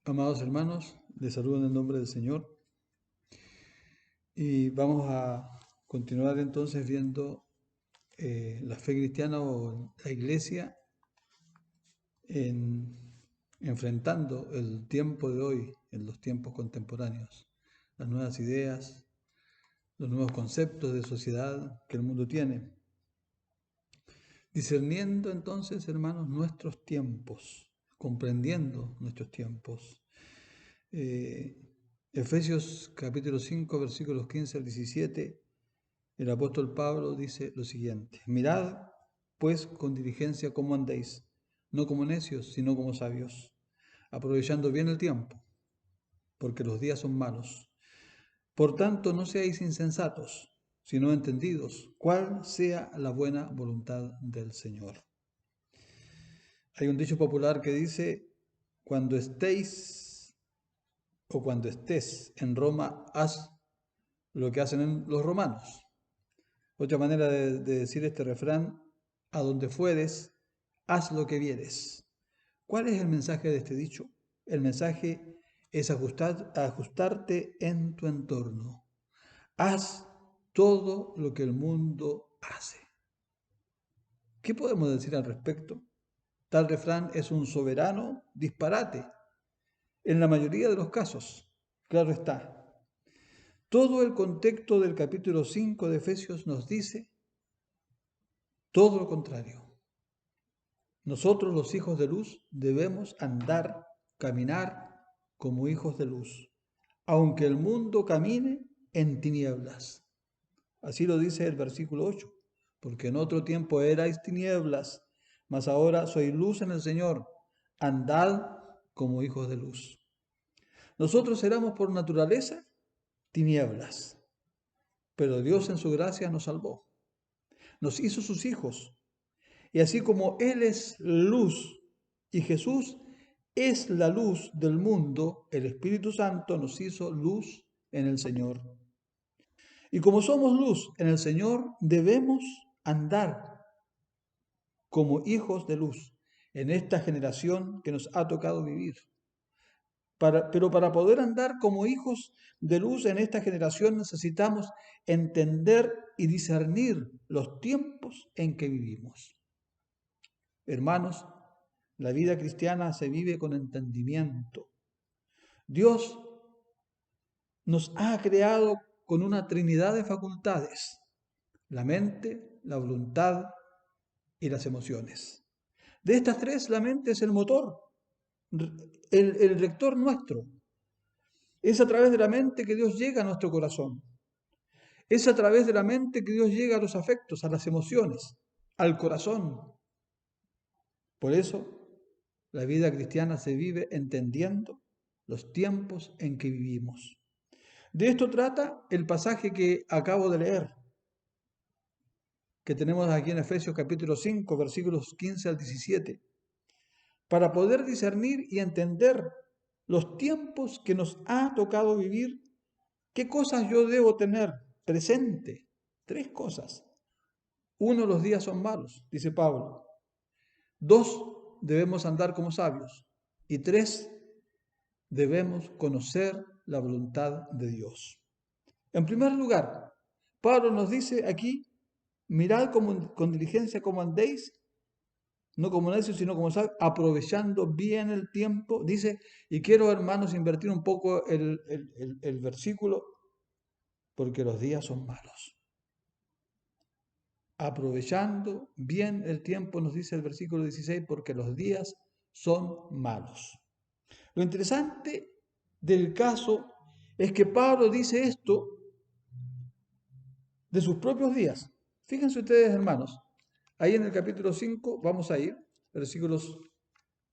Amados hermanos, les saludo en el nombre del Señor y vamos a continuar entonces viendo la fe cristiana o la iglesia en, enfrentando el tiempo de hoy, en los tiempos contemporáneos, las nuevas ideas, los nuevos conceptos de sociedad que el mundo tiene. Discerniendo entonces, hermanos, nuestros tiempos, comprendiendo nuestros tiempos. Eh, Efesios capítulo 5, versículos 15 al 17, el apóstol Pablo dice lo siguiente: Mirad, pues, con diligencia cómo andéis, no como necios, sino como sabios, aprovechando bien el tiempo, porque los días son malos. Por tanto, no seáis insensatos, sino entendidos cuál sea la buena voluntad del Señor. Hay un dicho popular que dice: cuando estéis o cuando estés en Roma, haz lo que hacen los romanos. Otra manera de decir este refrán: a donde fueres, haz lo que vieres. ¿Cuál es el mensaje de este dicho? El mensaje es ajustarte en tu entorno. Haz todo lo que el mundo hace. ¿Qué podemos decir al respecto? Tal refrán es un soberano disparate en la mayoría de los casos. Claro está. Todo el contexto del capítulo 5 de Efesios nos dice todo lo contrario. Nosotros, los hijos de luz, debemos andar, caminar como hijos de luz, aunque el mundo camine en tinieblas. Así lo dice el versículo 8, porque en otro tiempo erais tinieblas, mas ahora sois luz en el Señor. Andad como hijos de luz. Nosotros éramos por naturaleza tinieblas, pero Dios en su gracia nos salvó, nos hizo sus hijos. Y así como Él es luz y Jesús es la luz del mundo, el Espíritu Santo nos hizo luz en el Señor. Y como somos luz en el Señor, debemos andar como hijos de luz en esta generación que nos ha tocado vivir. Pero para poder andar como hijos de luz en esta generación necesitamos entender y discernir los tiempos en que vivimos. Hermanos, la vida cristiana se vive con entendimiento. Dios nos ha creado con una trinidad de facultades: la mente, la voluntad y las emociones. De estas tres, la mente es el motor, el rector nuestro. Es a través de la mente que Dios llega a nuestro corazón. Es a través de la mente que Dios llega a los afectos, a las emociones, al corazón. Por eso, la vida cristiana se vive entendiendo los tiempos en que vivimos. De esto trata el pasaje que acabo de leer, que tenemos aquí en Efesios capítulo 5, versículos 15 al 17, para poder discernir y entender los tiempos que nos ha tocado vivir. ¿Qué cosas yo debo tener presente? Tres cosas. Uno, los días son malos, dice Pablo. Dos, debemos andar como sabios. Y tres, debemos conocer la voluntad de Dios. En primer lugar, Pablo nos dice aquí: mirad con diligencia cómo andéis, no como necios, sino como sabios, aprovechando bien el tiempo. Dice, y quiero, hermanos, invertir un poco el versículo, porque los días son malos. Aprovechando bien el tiempo, nos dice el versículo 16, porque los días son malos. Lo interesante del caso es que Pablo dice esto de sus propios días. Fíjense ustedes, hermanos, ahí en el capítulo 5, vamos a ir, versículos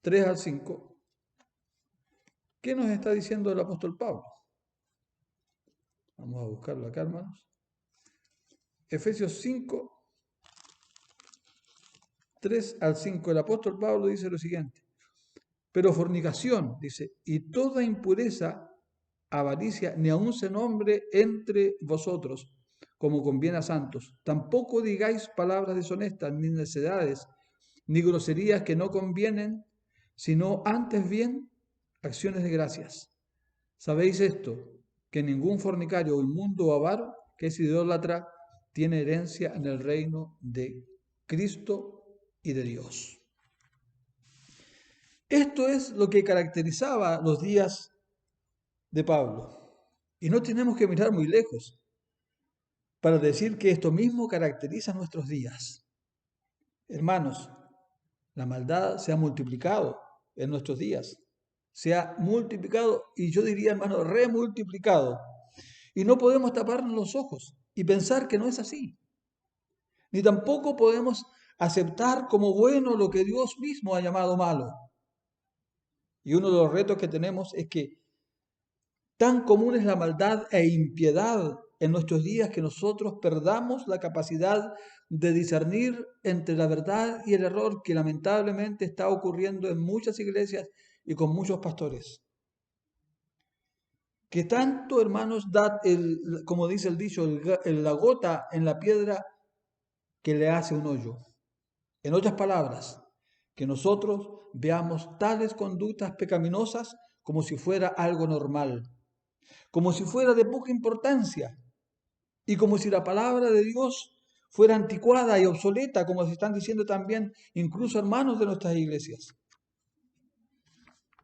3 al 5. ¿Qué nos está diciendo el apóstol Pablo? Vamos a buscarlo acá, hermanos. Efesios 5, 3 al 5. El apóstol Pablo dice lo siguiente: pero fornicación, dice, y toda impureza, avaricia, ni aun se nombre entre vosotros, como conviene a santos. Tampoco digáis palabras deshonestas, ni necedades, ni groserías que no convienen, sino antes bien acciones de gracias. ¿Sabéis esto? Que ningún fornicario o inmundo o avaro que es idólatra tiene herencia en el reino de Cristo y de Dios. Esto es lo que caracterizaba los días de Pablo. Y no tenemos que mirar muy lejos para decir que esto mismo caracteriza nuestros días. Hermanos, la maldad se ha multiplicado en nuestros días. Se ha multiplicado y yo diría, hermano, remultiplicado. Y no podemos taparnos los ojos y pensar que no es así. Ni tampoco podemos aceptar como bueno lo que Dios mismo ha llamado malo. Y uno de los retos que tenemos es que tan común es la maldad e impiedad en nuestros días que nosotros perdamos la capacidad de discernir entre la verdad y el error que lamentablemente está ocurriendo en muchas iglesias y con muchos pastores. Que tanto, hermanos, da, como dice el dicho, la gota en la piedra que le hace un hoyo. En otras palabras, que nosotros veamos tales conductas pecaminosas como si fuera algo normal, como si fuera de poca importancia y como si la palabra de Dios fuera anticuada y obsoleta, como se están diciendo también incluso hermanos de nuestras iglesias.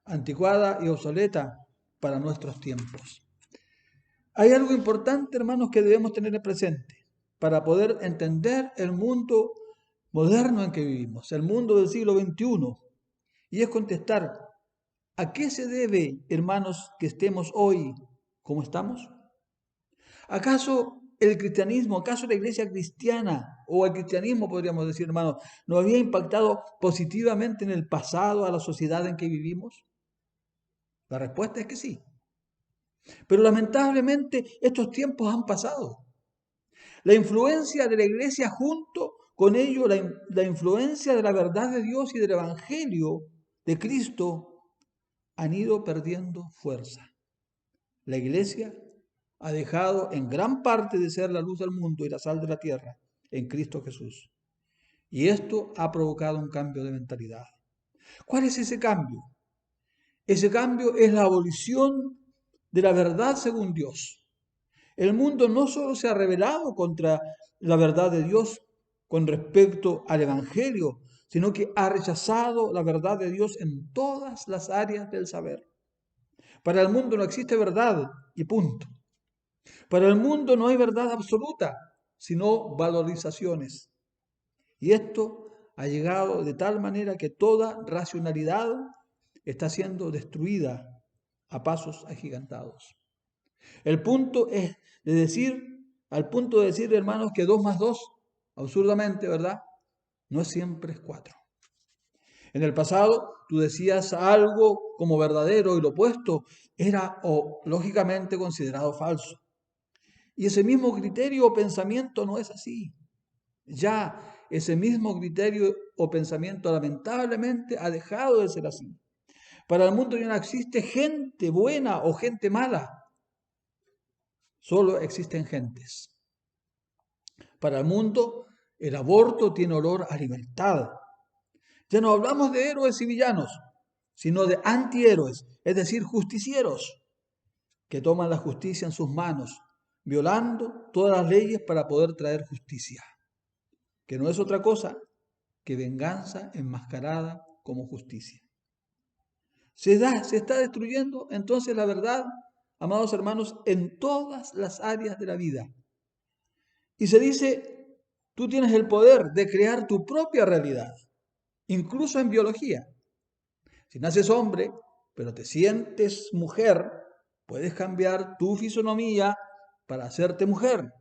Anticuada y obsoleta para nuestros tiempos. Hay algo importante, hermanos, que debemos tener presente para poder entender el mundo moderno en que vivimos, el mundo del siglo XXI, y es contestar, ¿a qué se debe, hermanos, que estemos hoy como estamos? ¿Acaso el cristianismo, acaso la iglesia cristiana o el cristianismo, podríamos decir, hermanos, no había impactado positivamente en el pasado a la sociedad en que vivimos? La respuesta es que sí. Pero lamentablemente estos tiempos han pasado. La influencia de la iglesia junto con ello, la influencia de la verdad de Dios y del Evangelio de Cristo han ido perdiendo fuerza. La iglesia ha dejado en gran parte de ser la luz del mundo y la sal de la tierra en Cristo Jesús. Y esto ha provocado un cambio de mentalidad. ¿Cuál es ese cambio? Ese cambio es la abolición de la verdad según Dios. El mundo no solo se ha rebelado contra la verdad de Dios con respecto al Evangelio, sino que ha rechazado la verdad de Dios en todas las áreas del saber. Para el mundo no existe verdad y punto. Para el mundo no hay verdad absoluta, sino valorizaciones. Y esto ha llegado de tal manera que toda racionalidad está siendo destruida a pasos agigantados. El punto es de decir, al punto de decir, hermanos, que 2 más 2, absurdamente, ¿verdad? No siempre es 4. En el pasado, tú decías algo como verdadero y lo opuesto era lógicamente considerado falso. Y ese mismo criterio o pensamiento no es así. Ya ese mismo criterio o pensamiento lamentablemente ha dejado de ser así. Para el mundo ya no existe gente buena o gente mala. Solo existen gentes. Para el mundo, el aborto tiene olor a libertad. Ya no hablamos de héroes y villanos, sino de antihéroes, es decir, justicieros, que toman la justicia en sus manos, violando todas las leyes para poder traer justicia, que no es otra cosa que venganza enmascarada como justicia. Se está destruyendo entonces la verdad, amados hermanos, en todas las áreas de la vida. Y se dice, tú tienes el poder de crear tu propia realidad, incluso en biología. Si naces hombre, pero te sientes mujer, puedes cambiar tu fisonomía para hacerte mujer.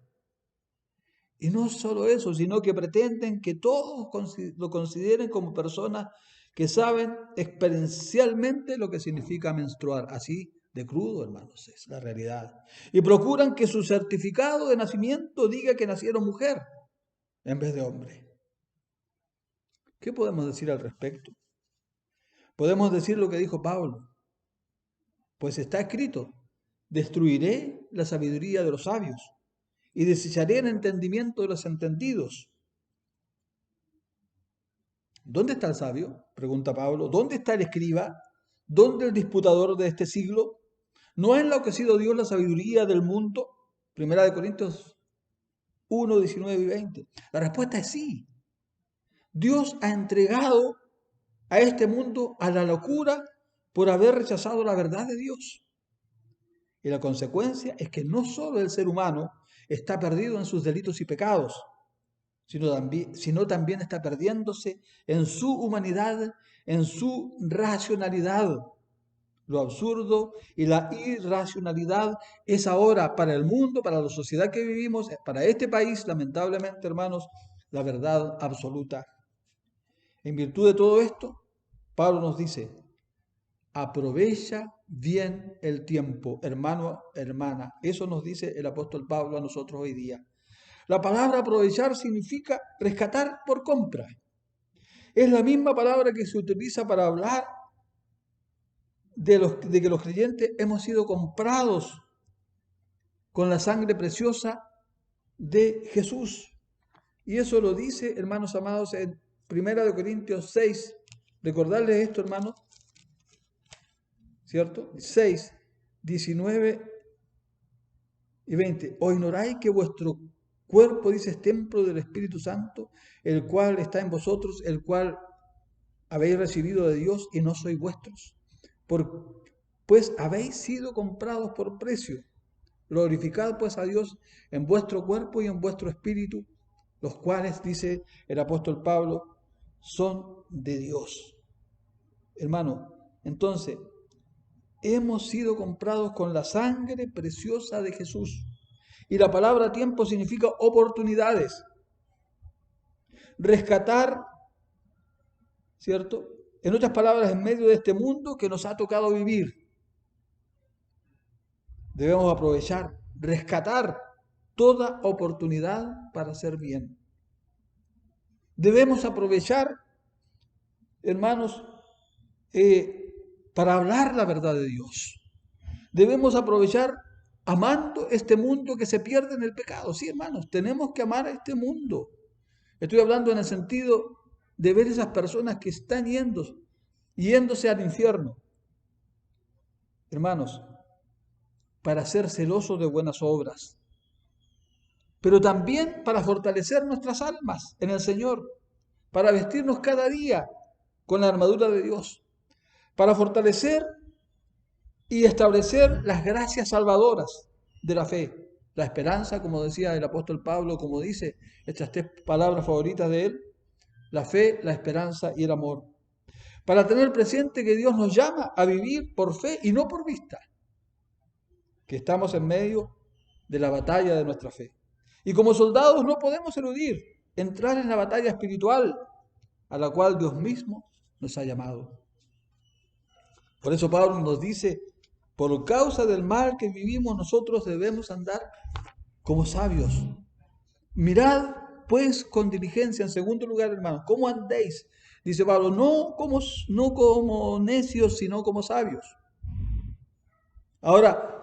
Y no solo eso, sino que pretenden que todos lo consideren como personas que saben experiencialmente lo que significa menstruar. Así de crudo, hermanos, es la realidad. Y procuran que su certificado de nacimiento diga que nacieron mujer en vez de hombre. ¿Qué podemos decir al respecto? Podemos decir lo que dijo Pablo. Pues está escrito, destruiré la sabiduría de los sabios y desecharé el entendimiento de los entendidos. ¿Dónde está el sabio? Pregunta Pablo. ¿Dónde está el escriba? ¿Dónde el disputador de este siglo? ¿No ha enloquecido Dios la sabiduría del mundo? Primera de Corintios 1, 19 y 20. La respuesta es sí. Dios ha entregado a este mundo a la locura por haber rechazado la verdad de Dios. Y la consecuencia es que no solo el ser humano está perdido en sus delitos y pecados, sino también está perdiéndose en su humanidad, en su racionalidad. Lo absurdo y la irracionalidad es ahora para el mundo, para la sociedad que vivimos, para este país, lamentablemente, hermanos, la verdad absoluta. En virtud de todo esto, Pablo nos dice, aprovecha bien el tiempo, hermano, hermana. Eso nos dice el apóstol Pablo a nosotros hoy día. La palabra aprovechar significa rescatar por compra. Es la misma palabra que se utiliza para hablar de que los creyentes hemos sido comprados con la sangre preciosa de Jesús. Y eso lo dice, hermanos amados, en 1 Corintios 6. Recordarles esto, hermanos, ¿cierto? 6, 19 y 20. ¿O ignoráis que vuestro cuerpo, dice, es templo del Espíritu Santo, el cual está en vosotros, el cual habéis recibido de Dios y no sois vuestros? Pues habéis sido comprados por precio. Glorificad pues a Dios en vuestro cuerpo y en vuestro espíritu, los cuales, dice el apóstol Pablo, son de Dios. Hermano, entonces, hemos sido comprados con la sangre preciosa de Jesús. Y la palabra tiempo significa oportunidades. Rescatar, ¿cierto? En otras palabras, en medio de este mundo que nos ha tocado vivir, debemos aprovechar, rescatar toda oportunidad para hacer bien. Debemos aprovechar, hermanos, para hablar la verdad de Dios. Debemos aprovechar amando este mundo que se pierde en el pecado. Sí, hermanos, tenemos que amar a este mundo. Estoy hablando en el sentido de ver esas personas que están yéndose al infierno. Hermanos, para ser celosos de buenas obras, pero también para fortalecer nuestras almas en el Señor, para vestirnos cada día con la armadura de Dios, para fortalecer y establecer las gracias salvadoras de la fe, la esperanza, como decía el apóstol Pablo, como dice estas tres palabras favoritas de él, la fe, la esperanza y el amor, para tener presente que Dios nos llama a vivir por fe y no por vista, que estamos en medio de la batalla de nuestra fe. Y como soldados no podemos eludir entrar en la batalla espiritual a la cual Dios mismo nos ha llamado. Por eso Pablo nos dice, por causa del mal que vivimos nosotros debemos andar como sabios. Mirad pues con diligencia, en segundo lugar, hermanos, ¿cómo andéis? Dice Pablo, no como necios, sino como sabios. Ahora,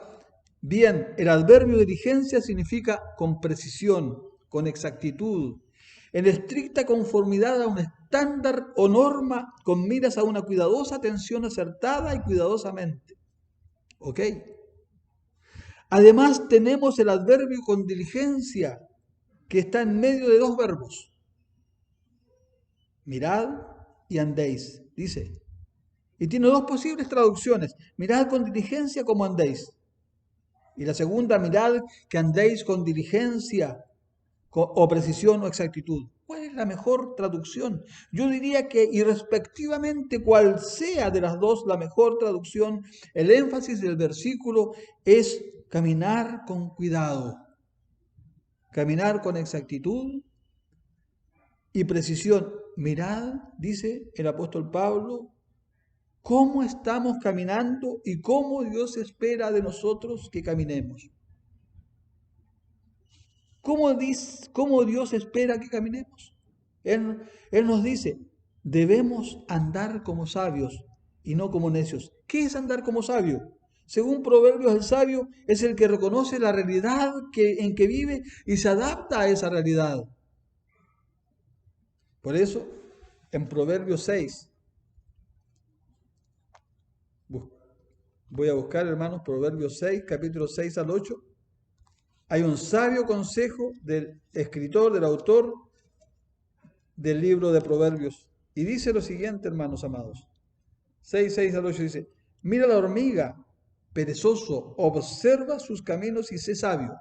bien, el adverbio diligencia significa con precisión, con exactitud, en estricta conformidad a un estándar o norma con miras a una cuidadosa atención acertada y cuidadosamente. ¿Ok? Además tenemos el adverbio con diligencia, que está en medio de dos verbos. Mirad y andéis, dice. Y tiene dos posibles traducciones. Mirad con diligencia como andéis. Y la segunda, mirad que andéis con diligencia o precisión o exactitud. ¿Cuál es la mejor traducción? Yo diría que irrespectivamente cual sea de las dos la mejor traducción, el énfasis del versículo es caminar con cuidado, caminar con exactitud y precisión. Mirad, dice el apóstol Pablo, cómo estamos caminando y cómo Dios espera de nosotros que caminemos. ¿Cómo Dios espera que caminemos? Él nos dice, debemos andar como sabios y no como necios. ¿Qué es andar como sabio? Según Proverbios, el sabio es el que reconoce la realidad en que vive y se adapta a esa realidad. Por eso, en Proverbios 6, Voy a buscar, hermanos, Proverbios 6, capítulo 6 al 8. Hay un sabio consejo del escritor, del autor del libro de Proverbios. Y dice lo siguiente, hermanos amados. 6 al 8 dice, mira la hormiga, perezoso, observa sus caminos y sé sabio.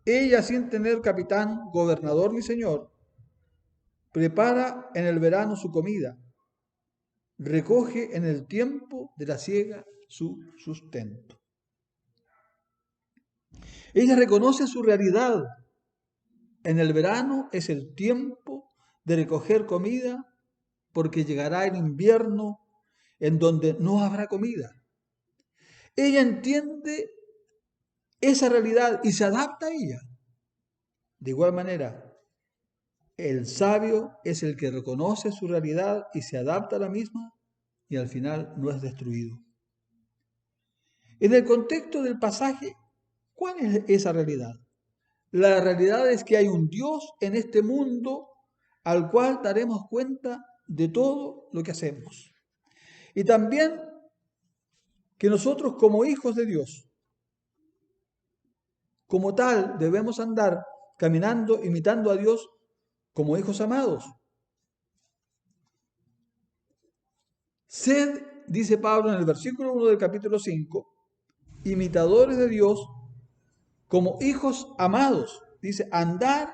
Ella, sin tener capitán, gobernador ni señor, prepara en el verano su comida, recoge en el tiempo de la siega su sustento. Ella reconoce su realidad. En el verano es el tiempo de recoger comida, porque llegará el invierno en donde no habrá comida. Ella entiende esa realidad y se adapta a ella. De igual manera, el sabio es el que reconoce su realidad y se adapta a la misma y al final no es destruido. En el contexto del pasaje, ¿cuál es esa realidad? La realidad es que hay un Dios en este mundo al cual daremos cuenta de todo lo que hacemos. Y también que nosotros como hijos de Dios, como tal, debemos andar caminando, imitando a Dios como hijos amados. Sed, dice Pablo en el versículo 1 del capítulo 5, imitadores de Dios como hijos amados. Dice, andar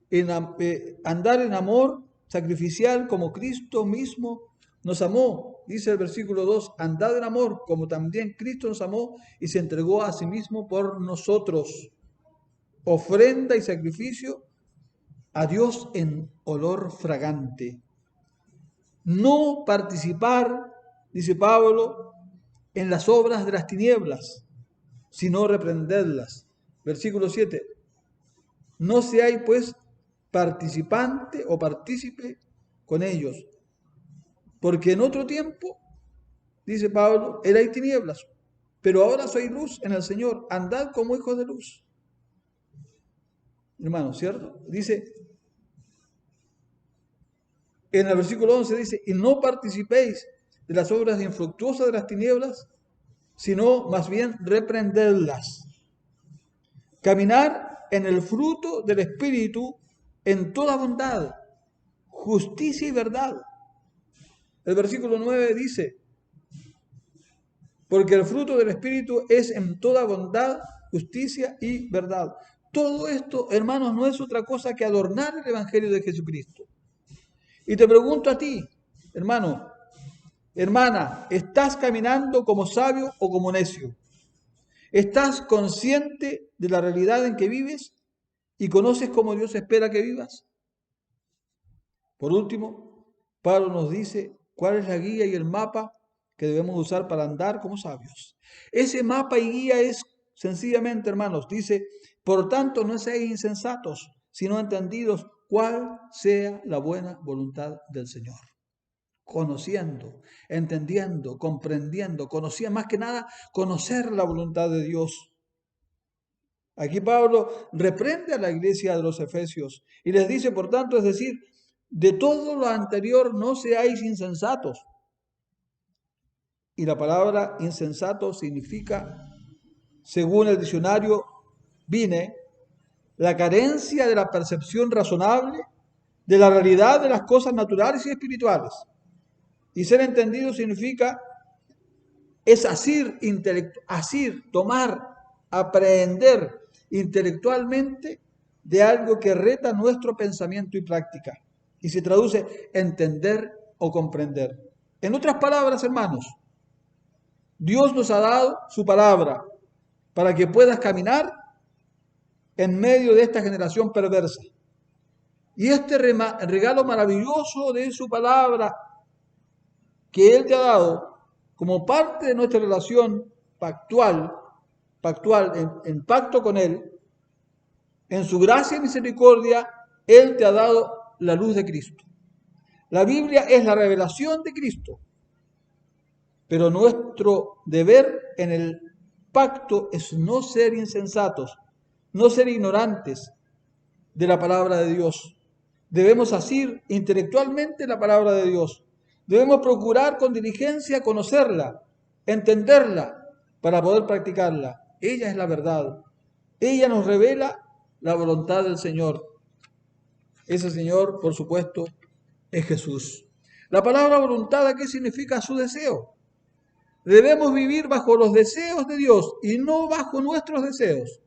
en amor sacrificial como Cristo mismo nos amó. Dice el versículo 2, andad en amor como también Cristo nos amó y se entregó a sí mismo por nosotros. Ofrenda y sacrificio a Dios en olor fragante. No participar, dice Pablo, en las obras de las tinieblas, sino reprenderlas. Versículo 7. No seáis pues participante o partícipe con ellos, porque en otro tiempo, dice Pablo, erais tinieblas, pero ahora sois luz en el Señor, andad como hijos de luz. Hermano, ¿cierto? Dice, en el versículo 11 dice, y no participéis de las obras infructuosas de las tinieblas, sino más bien reprenderlas. Caminar en el fruto del Espíritu en toda bondad, justicia y verdad. El versículo 9 dice, porque el fruto del Espíritu es en toda bondad, justicia y verdad. Todo esto, hermanos, no es otra cosa que adornar el Evangelio de Jesucristo. Y te pregunto a ti, hermano, hermana, ¿estás caminando como sabio o como necio? ¿Estás consciente de la realidad en que vives y conoces cómo Dios espera que vivas? Por último, Pablo nos dice cuál es la guía y el mapa que debemos usar para andar como sabios. Ese mapa y guía es sencillamente, hermanos, dice, por tanto no seáis insensatos, sino entendidos cuál sea la buena voluntad del Señor. Conociendo, entendiendo, comprendiendo, conocía más que nada conocer la voluntad de Dios. Aquí Pablo reprende a la iglesia de los Efesios y les dice, por tanto, es decir, de todo lo anterior no seáis insensatos. Y la palabra insensato significa, según el diccionario Vine, la carencia de la percepción razonable de la realidad de las cosas naturales y espirituales. Y ser entendido significa es asir, tomar, aprehender intelectualmente de algo que reta nuestro pensamiento y práctica. Y se traduce entender o comprender. En otras palabras, hermanos, Dios nos ha dado su palabra para que puedas caminar en medio de esta generación perversa. Y este regalo maravilloso de su palabra que Él te ha dado como parte de nuestra relación pactual en pacto con Él, en su gracia y misericordia, Él te ha dado la luz de Cristo. La Biblia es la revelación de Cristo, pero nuestro deber en el pacto es no ser insensatos, no ser ignorantes de la palabra de Dios. Debemos asir intelectualmente la palabra de Dios, Debemos procurar con diligencia conocerla, entenderla, para poder practicarla. Ella es la verdad. Ella nos revela la voluntad del Señor. Ese Señor, por supuesto, es Jesús. La palabra voluntad, ¿qué significa? Su deseo. Debemos vivir bajo los deseos de Dios y no bajo nuestros deseos.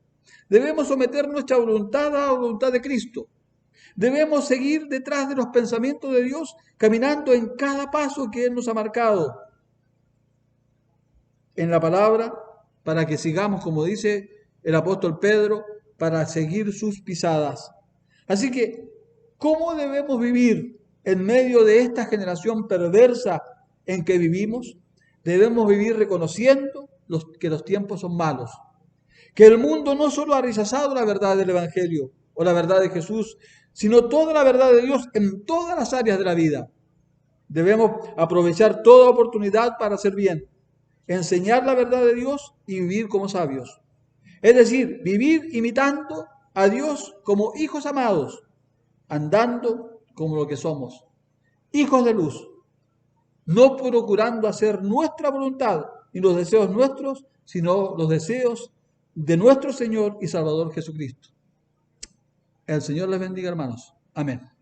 Debemos someter nuestra voluntad a la voluntad de Cristo. Debemos seguir detrás de los pensamientos de Dios, caminando en cada paso que Él nos ha marcado en la palabra, para que sigamos, como dice el apóstol Pedro, para seguir sus pisadas. Así que, ¿cómo debemos vivir en medio de esta generación perversa en que vivimos? Debemos vivir reconociendo que los tiempos son malos, que el mundo no solo ha rechazado la verdad del Evangelio o la verdad de Jesús, sino toda la verdad de Dios en todas las áreas de la vida. Debemos aprovechar toda oportunidad para hacer bien, enseñar la verdad de Dios y vivir como sabios. Es decir, vivir imitando a Dios como hijos amados, andando como lo que somos, hijos de luz, no procurando hacer nuestra voluntad y los deseos nuestros, sino los deseos de nuestro Señor y Salvador Jesucristo. El Señor les bendiga, hermanos. Amén.